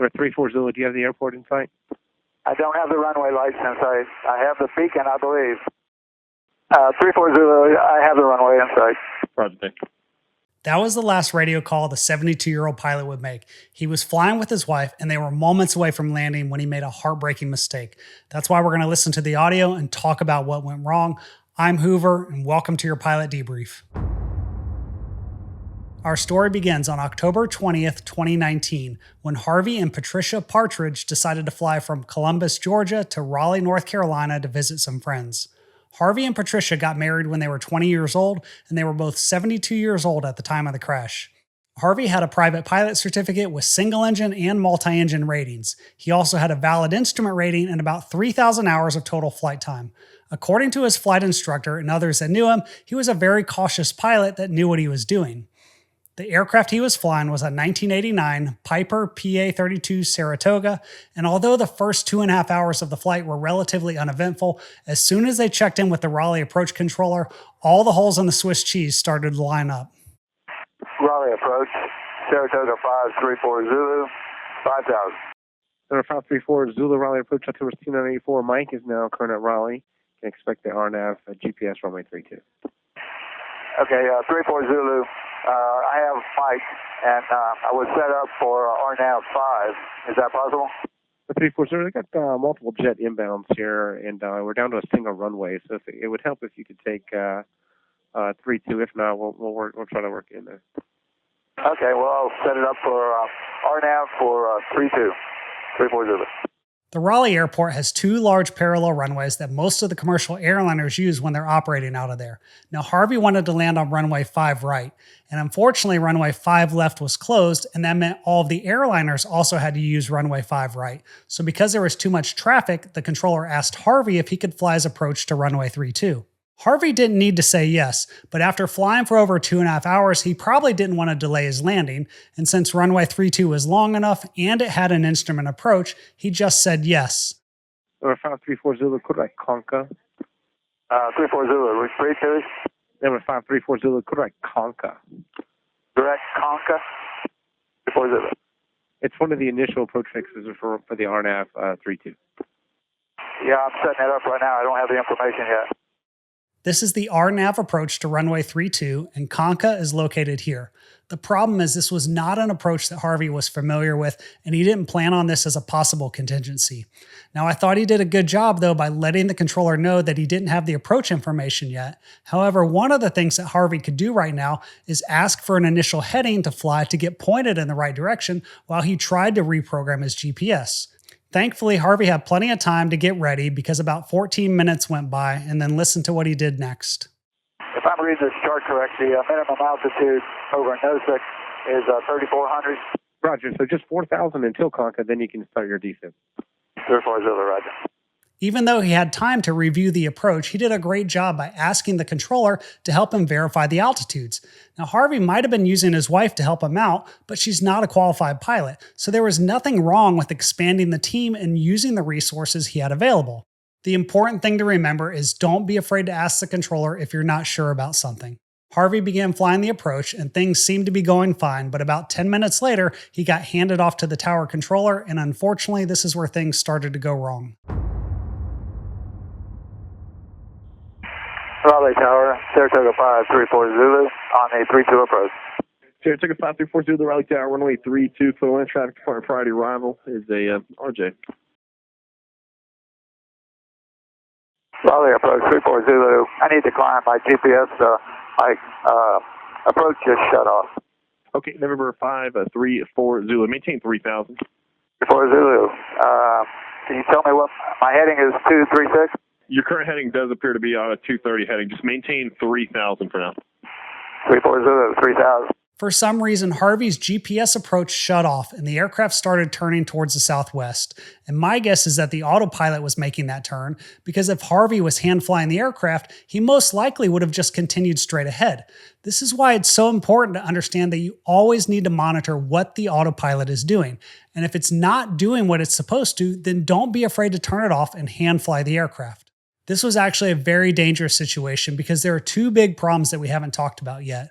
Number 34 Zulu, do you have the airport in sight? I don't have the runway license. I have the beacon, I believe. 34 Zulu, I have the runway in sight. Roger, thank you. That was the last radio call the 72-year-old pilot would make. He was flying with his wife, and they were moments away from landing when he made a heartbreaking mistake. That's why we're going to listen to the audio and talk about what went wrong. I'm Hoover, and welcome to your pilot debrief. Our story begins on October 20th, 2019, when Harvey and Patricia Partridge decided to fly from Columbus, Georgia to Raleigh, North Carolina to visit some friends. Harvey and Patricia got married when they were 20 years old, and they were both 72 years old at the time of the crash. Harvey had a private pilot certificate with single-engine and multi-engine ratings. He also had a valid instrument rating and about 3,000 hours of total flight time. According to his flight instructor and others that knew him, he was a very cautious pilot that knew what he was doing. The aircraft he was flying was a 1989 Piper PA-32 Saratoga, and although the first 2.5 hours of the flight were relatively uneventful, as soon as they checked in with the Raleigh approach controller, all the holes in the Swiss cheese started to line up. Raleigh approach, Saratoga 534 Zulu, 5,000. Number 534 Zulu, Raleigh approach, October 2984. Mike is now current at Raleigh. Can expect the RNAV GPS runway 32. Okay, 34 Zulu. I have Mike, and I was set up for RNAV 5. Is that possible? 340, we got multiple jet inbounds here, and we're down to a single runway. So it would help if you could take 32. If not, we'll try to work in there. Okay, well, I'll set it up for RNAV for 32, 340. The Raleigh airport has two large parallel runways that most of the commercial airliners use when they're operating out of there. Now, Harvey wanted to land on runway 5 right, and unfortunately, runway 5 left was closed, and that meant all of the airliners also had to use runway 5 right. So because there was too much traffic, the controller asked Harvey if he could fly his approach to runway 32. Harvey didn't need to say yes, but after flying for over 2.5 hours, he probably didn't want to delay his landing, and since runway 32 was long enough and it had an instrument approach, he just said yes. Number 534 Zulu, correct Conca. 34 Zulu, repeat please. Number 534 Zulu, correct Conca. Direct Conca, 34 Zulu. It's one of the initial approach fixes for the RNAV 32. Yeah, I'm setting that up right now. I don't have the information yet. This is the RNAV approach to runway 32, and Conca is located here. The problem is this was not an approach that Harvey was familiar with, and he didn't plan on this as a possible contingency. Now, I thought he did a good job, though, by letting the controller know that he didn't have the approach information yet. However, one of the things that Harvey could do right now is ask for an initial heading to fly to get pointed in the right direction while he tried to reprogram his GPS. Thankfully, Harvey had plenty of time to get ready because about 14 minutes went by, and then listen to what he did next. If I'm reading this chart correctly, minimum altitude over Nosek is 3,400. Roger, so just 4,000 until Conca, then you can start your descent. 340, Roger. Even though he had time to review the approach, he did a great job by asking the controller to help him verify the altitudes. Now, Harvey might have been using his wife to help him out, but she's not a qualified pilot, so there was nothing wrong with expanding the team and using the resources he had available. The important thing to remember is don't be afraid to ask the controller if you're not sure about something. Harvey began flying the approach, and things seemed to be going fine, but about 10 minutes later, he got handed off to the tower controller, and unfortunately, this is where things started to go wrong. Raleigh Tower, Saratoga 534 Zulu on a 32 approach. Saratoga 534 Zulu, Raleigh Tower, runway 32, clear traffic department priority arrival is a RJ. Raleigh approach 34 Zulu. I need to climb my GPS. My approach just shut off. Okay, November 534 Zulu, maintain 3,000. 34 Zulu. Can you tell me what my heading is? 236? Your current heading does appear to be on a 230 heading. Just maintain 3,000 for now. 34 Zulu, 3,000. For some reason, Harvey's GPS approach shut off and the aircraft started turning towards the southwest. And my guess is that the autopilot was making that turn, because if Harvey was hand flying the aircraft, he most likely would have just continued straight ahead. This is why it's so important to understand that you always need to monitor what the autopilot is doing. And if it's not doing what it's supposed to, then don't be afraid to turn it off and hand fly the aircraft. This was actually a very dangerous situation because there are two big problems that we haven't talked about yet.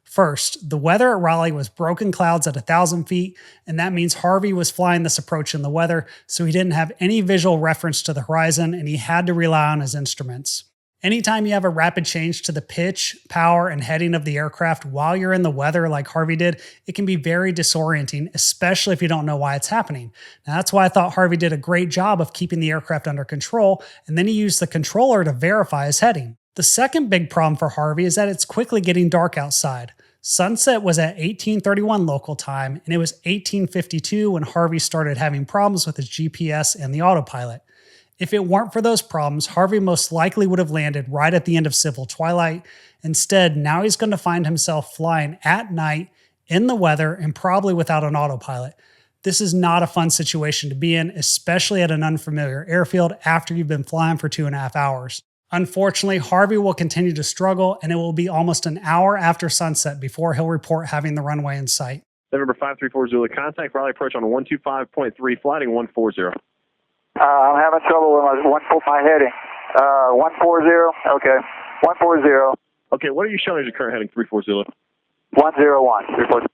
First, the weather at Raleigh was broken clouds at 1,000 feet, and that means Harvey was flying this approach in the weather, so he didn't have any visual reference to the horizon and he had to rely on his instruments. Anytime you have a rapid change to the pitch, power, and heading of the aircraft while you're in the weather like Harvey did, it can be very disorienting, especially if you don't know why it's happening. Now, that's why I thought Harvey did a great job of keeping the aircraft under control, and then he used the controller to verify his heading. The second big problem for Harvey is that it's quickly getting dark outside. Sunset was at 18:31 local time, and it was 18:52 when Harvey started having problems with his GPS and the autopilot. If it weren't for those problems, Harvey most likely would have landed right at the end of civil twilight. Instead, now he's going to find himself flying at night, in the weather, and probably without an autopilot. This is not a fun situation to be in, especially at an unfamiliar airfield after you've been flying for 2.5 hours. Unfortunately, Harvey will continue to struggle, and it will be almost an hour after sunset before he'll report having the runway in sight. November 534 Zulu, contact Raleigh approach on 125.3, flighting 140. I'm having trouble with my heading. 140, okay. 140. Okay, what are you showing as your current heading, 340? 101, 340.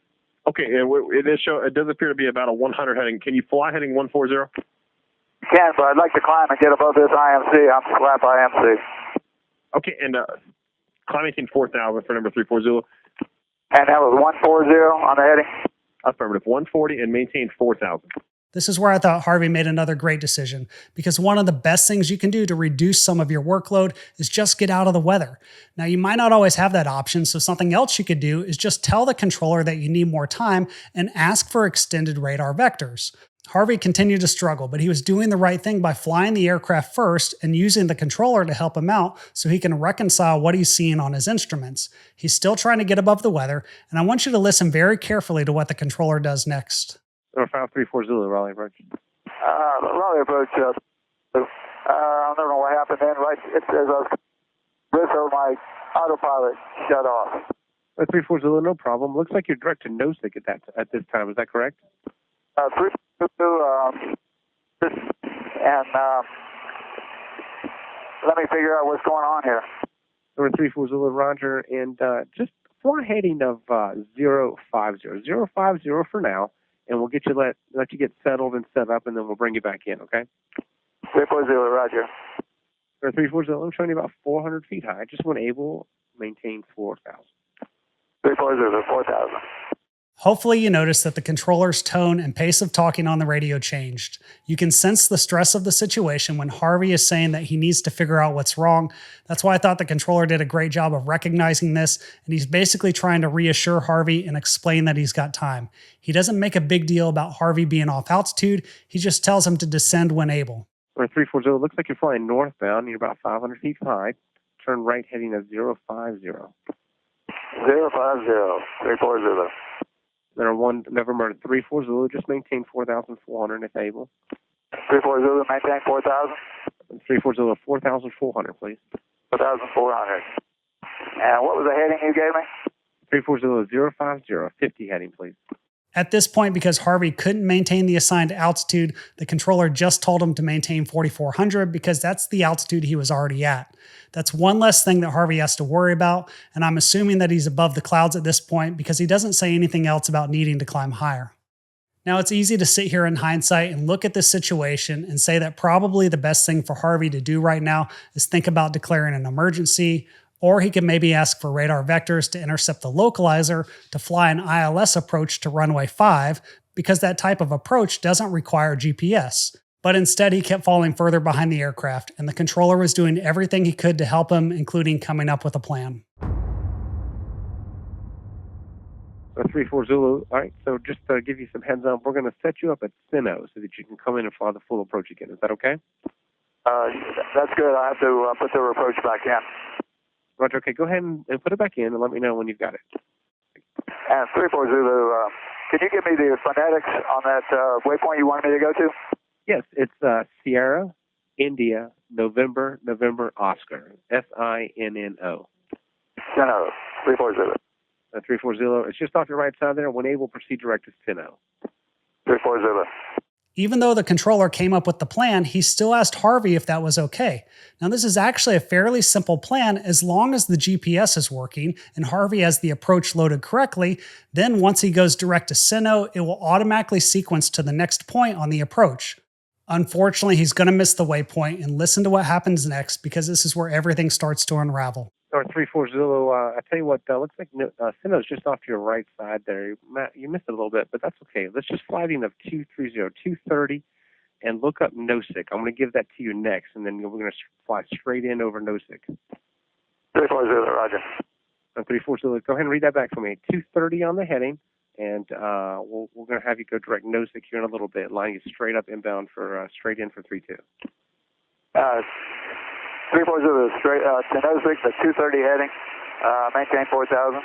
Okay, it does appear to be about a 100 heading. Can you fly heading 140? Can, but I'd like to climb and get above this IMC. I'm slap IMC. Okay, and climb 4,000 for number 340. And that was 140 on the heading? Affirmative, 140 and maintain 4,000. This is where I thought Harvey made another great decision, because one of the best things you can do to reduce some of your workload is just get out of the weather. Now, you might not always have that option, so something else you could do is just tell the controller that you need more time and ask for extended radar vectors. Harvey continued to struggle, but he was doing the right thing by flying the aircraft first and using the controller to help him out so he can reconcile what he's seeing on his instruments. He's still trying to get above the weather, and I want you to listen very carefully to what the controller does next. 534 Zulu, Raleigh approach. Raleigh approach. I don't know what happened then. Right, it says my autopilot shut off. 34 Zulu, no problem. Looks like you're direct to NOSIC at this time. Is that correct? 322. And let me figure out what's going on here. Number 34 Zulu, Roger, and just fly heading of 050. 050 for now. And we'll get you let you get settled and set up, and then we'll bring you back in, okay? 340, Roger. 340, I'm showing you about 400 feet high. I just want to maintain 4,000. 340, 4,000. Hopefully you noticed that the controller's tone and pace of talking on the radio changed. You can sense the stress of the situation when Harvey is saying that he needs to figure out what's wrong. That's why I thought the controller did a great job of recognizing this, and he's basically trying to reassure Harvey and explain that he's got time. He doesn't make a big deal about Harvey being off altitude, he just tells him to descend when able. 340, looks like you're flying northbound, you're about 500 feet high. Turn right heading of 050. 050, 340. Then 1 November 34 just maintain 4,400 if able. 34 maintain 4,000. 34 4,400, please. 4,400. And what was the heading you gave me? 340 50 heading, please. At this point, because Harvey couldn't maintain the assigned altitude, the controller just told him to maintain 4,400 because that's the altitude he was already at. That's one less thing that Harvey has to worry about, and I'm assuming that he's above the clouds at this point because he doesn't say anything else about needing to climb higher. Now, it's easy to sit here in hindsight and look at this situation and say that probably the best thing for Harvey to do right now is think about declaring an emergency, or he could maybe ask for radar vectors to intercept the localizer to fly an ILS approach to runway 5, because that type of approach doesn't require GPS. But instead, he kept falling further behind the aircraft, and the controller was doing everything he could to help him, including coming up with a plan. 34 Zulu. All right, so just to give you some heads up, we're going to set you up at Sino so that you can come in and fly the full approach again. Is that okay? That's good. I have to put the approach back in. Roger, okay, go ahead and put it back in and let me know when you've got it. And 34 Zulu, can you give me the phonetics on that waypoint you wanted me to go to? Yes, it's Sierra, India, November, Oscar, SINNO. Sino, 340. 340, it's just off your right side there. When able, proceed direct to Sino. 340. Even though the controller came up with the plan, he still asked Harvey if that was okay. Now, this is actually a fairly simple plan as long as the GPS is working and Harvey has the approach loaded correctly. Then once he goes direct to Sino, it will automatically sequence to the next point on the approach. Unfortunately, he's going to miss the waypoint, and listen to what happens next because this is where everything starts to unravel. Or 34 Zulu, I tell you what, looks like Sino's just off to your right side there. Matt, you missed it a little bit, but that's okay. Let's just fly in of 230, 230, and look up NOSIC. I'm going to give that to you next, and then we're going to fly straight in over NOSIC. 34 Zulu, roger. 34 Zulu, go ahead and read that back for me. 230 on the heading, and we're going to have you go direct NOSIC here in a little bit, lining you straight up inbound for straight in for 32. 34 Zulu, straight to NOSIC, the 230 heading, maintain 4,000.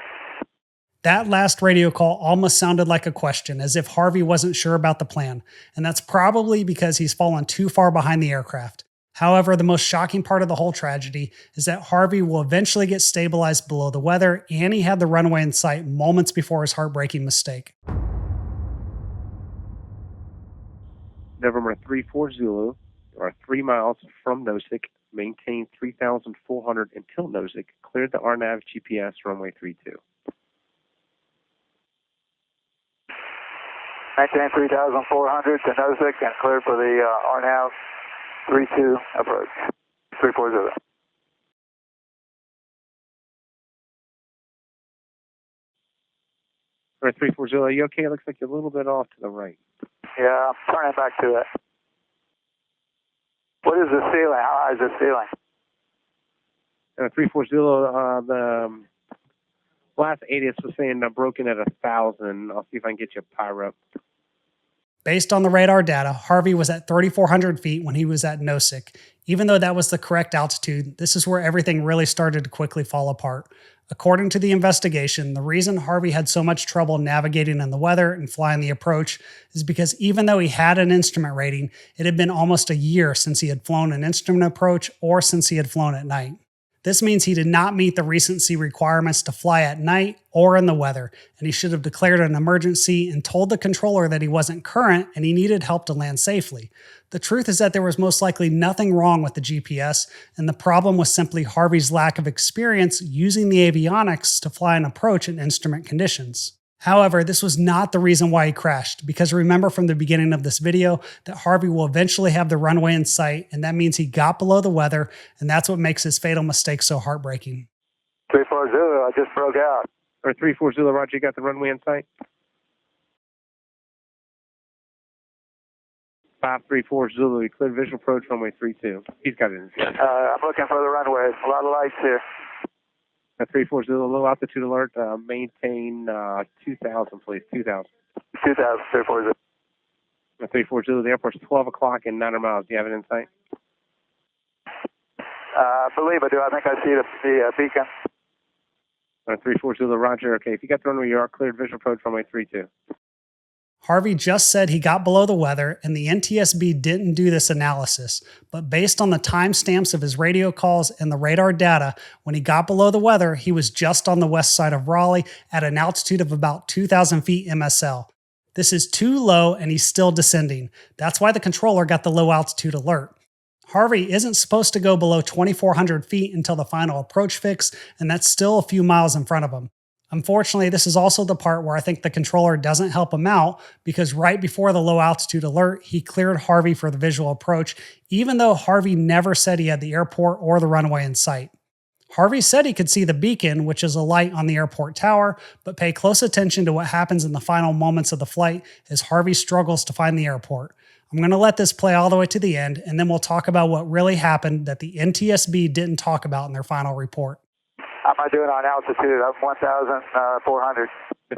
That last radio call almost sounded like a question, as if Harvey wasn't sure about the plan, and that's probably because he's fallen too far behind the aircraft. However, the most shocking part of the whole tragedy is that Harvey will eventually get stabilized below the weather, and he had the runway in sight moments before his heartbreaking mistake. November 34 Zulu, you are 3 miles from NOSIC. Maintain 3,400 until NOSIC. Cleared the RNAV GPS runway 32. Maintain 3,400 to NOSIC and clear for the RNAV 32 approach. 340. All right, 340, are you okay? It looks like you're a little bit off to the right. Yeah, I'm turning back to it. What is the ceiling? How high is the ceiling? 340, the last ATIS was saying broken at 1,000. I'll see if I can get you a pyro. Based on the radar data, Harvey was at 3,400 feet when he was at NOSIC. Even though that was the correct altitude, this is where everything really started to quickly fall apart. According to the investigation, the reason Harvey had so much trouble navigating in the weather and flying the approach is because even though he had an instrument rating, it had been almost a year since he had flown an instrument approach or since he had flown at night. This means he did not meet the recency requirements to fly at night or in the weather, and he should have declared an emergency and told the controller that he wasn't current and he needed help to land safely. The truth is that there was most likely nothing wrong with the GPS, and the problem was simply Harvey's lack of experience using the avionics to fly an approach in instrument conditions. However, this was not the reason why he crashed, because remember from the beginning of this video that Harvey will eventually have the runway in sight, and that means he got below the weather, and that's what makes his fatal mistake so heartbreaking. 340, I just broke out. Or 340, Roger, you got the runway in sight? 534 Zulu, you cleared visual approach runway 32. He's got it in sight. I'm looking for the runway. A lot of lights here. 340, low altitude alert, maintain 2,000, please, 2,000. 2,000, 340. 340, the airport's 12 o'clock and 900 miles. Do you have it in sight? I believe I do. I think I see the beacon. 340, Roger. Okay, if you got the runway, you are cleared visual approach runway 32. Harvey just said he got below the weather, and the NTSB didn't do this analysis, but based on the timestamps of his radio calls and the radar data, when he got below the weather, he was just on the west side of Raleigh at an altitude of about 2,000 feet MSL. This is too low, and he's still descending. That's why the controller got the low altitude alert. Harvey isn't supposed to go below 2,400 feet until the final approach fix, and that's still a few miles in front of him. Unfortunately, this is also the part where I think the controller doesn't help him out, because right before the low altitude alert, he cleared Harvey for the visual approach, even though Harvey never said he had the airport or the runway in sight. Harvey said he could see the beacon, which is a light on the airport tower, but pay close attention to what happens in the final moments of the flight as Harvey struggles to find the airport. I'm going to let this play all the way to the end, and then we'll talk about what really happened that the NTSB didn't talk about in their final report. How am I doing on altitude? I'm 1,400.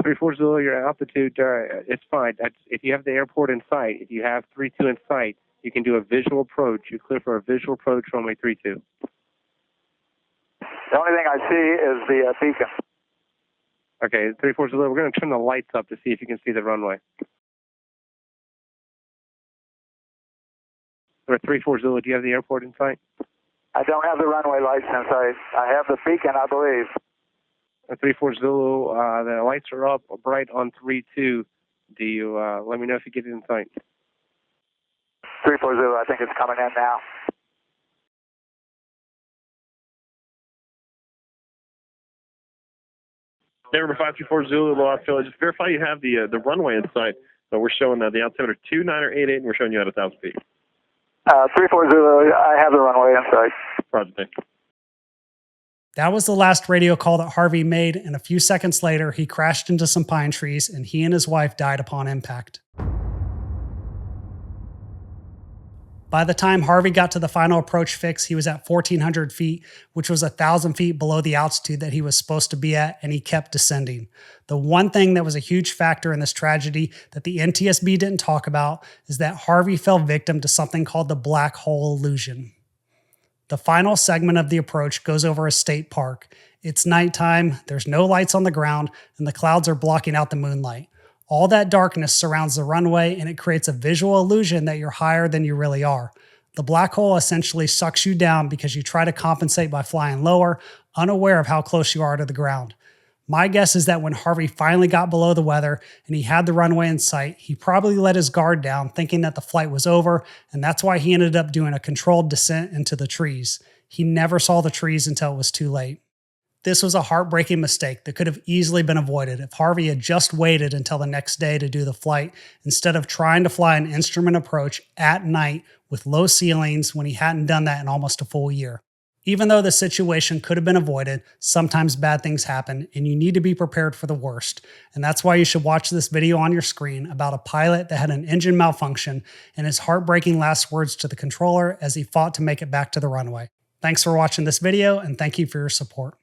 340, your altitude, it's fine. If you have the airport in sight, if you have 32 in sight, you can do a visual approach. You clear for a visual approach runway 32. The only thing I see is the beacon. Okay, 340, we're going to turn the lights up to see if you can see the runway. Or 340, do you have the airport in sight? I don't have the runway lights in sight. I have the beacon, I believe. 340, the lights are up bright on 32. Do you let me know if you get it in sight? 340, I think it's coming in now. Number 524 Zulu, low altimeter. Just verify you have the runway in sight. So we're showing the altimeter 2988, and we're showing you at 1,000 feet. 340, I have the runway in sight. Roger, thank you. That was the last radio call that Harvey made, and a few seconds later, he crashed into some pine trees, and he and his wife died upon impact. By the time Harvey got to the final approach fix, he was at 1,400 feet, which was 1,000 feet below the altitude that he was supposed to be at, and he kept descending. The one thing that was a huge factor in this tragedy that the NTSB didn't talk about is that Harvey fell victim to something called the black hole illusion. The final segment of the approach goes over a state park. It's nighttime, there's no lights on the ground, and the clouds are blocking out the moonlight. All that darkness surrounds the runway, and it creates a visual illusion that you're higher than you really are. The black hole essentially sucks you down because you try to compensate by flying lower, unaware of how close you are to the ground. My guess is that when Harvey finally got below the weather and he had the runway in sight, he probably let his guard down thinking that the flight was over, and that's why he ended up doing a controlled descent into the trees. He never saw the trees until it was too late. This was a heartbreaking mistake that could have easily been avoided if Harvey had just waited until the next day to do the flight instead of trying to fly an instrument approach at night with low ceilings when he hadn't done that in almost a full year. Even though the situation could have been avoided, sometimes bad things happen and you need to be prepared for the worst. And that's why you should watch this video on your screen about a pilot that had an engine malfunction and his heartbreaking last words to the controller as he fought to make it back to the runway. Thanks for watching this video, and thank you for your support.